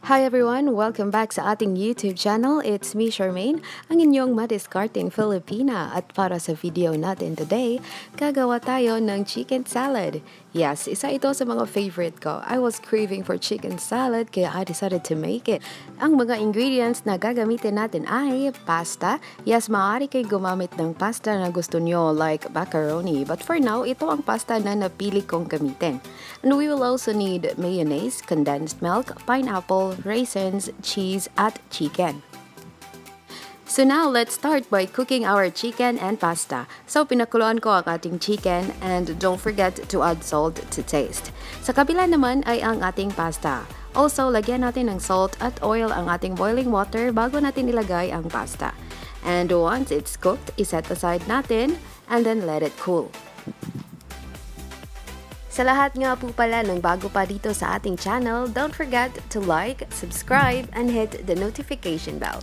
Hi everyone! Welcome back sa ating YouTube channel. It's me, Charmaine, ang inyong madiskarting Filipina. At para sa video natin today, gagawa tayo ng chicken salad. Yes, isa ito sa mga favorite ko. I was craving for chicken salad kaya I decided to make it. Ang mga ingredients na gagamitin natin ay pasta. Yes, maaari kayo gumamit ng pasta na gusto nyo like macaroni. But for now, ito ang pasta na napili kong gamitin. And we will also need mayonnaise, condensed milk, pineapple, raisins, cheese, at chicken. So now, let's start by cooking our chicken and pasta. So, pinakuluan ko ang ating chicken and don't forget to add salt to taste. Sa kabila naman ay ang ating pasta. Also, lagyan natin ng salt at oil ang ating boiling water bago natin ilagay ang pasta. And once it's cooked, iset aside natin and then let it cool. Sa lahat nga po pala ng bago pa dito sa ating channel, don't forget to like, subscribe, and hit the notification bell.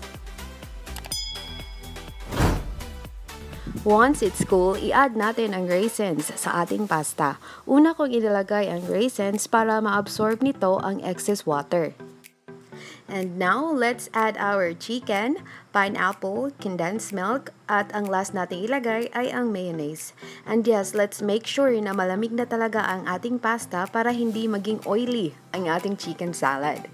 Once it's cool, i-add natin ang raisins sa ating pasta. Una kong ilalagay ang raisins para ma-absorb nito ang excess water. And now, let's add our chicken, pineapple, condensed milk, at ang last nating ilagay ay ang mayonnaise. And yes, let's make sure na malamig na talaga ang ating pasta para hindi maging oily ang ating chicken salad.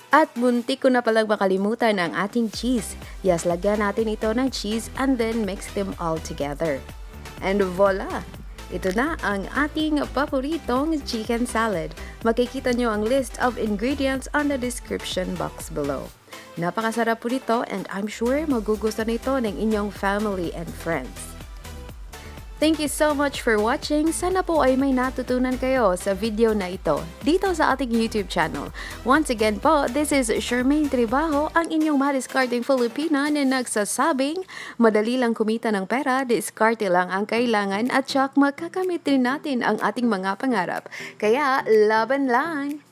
At muntik ko na palang makalimutan ang ating cheese. Yes, lagyan natin ito ng cheese and then mix them all together. And voila! Ito na ang ating paboritong chicken salad. Makikita nyo ang list of ingredients on the description box below. Napakasarap po nito and I'm sure magugustuhan nito ng inyong family and friends. Thank you so much for watching. Sana po ay may natutunan kayo sa video na ito dito sa ating YouTube channel. Once again po, this is Charmaine Tribajo, ang inyong madiscarding Filipina na nagsasabing madali lang kumita ng pera, diskarte lang ang kailangan at tsak makakamit rin natin ang ating mga pangarap. Kaya, laban lang!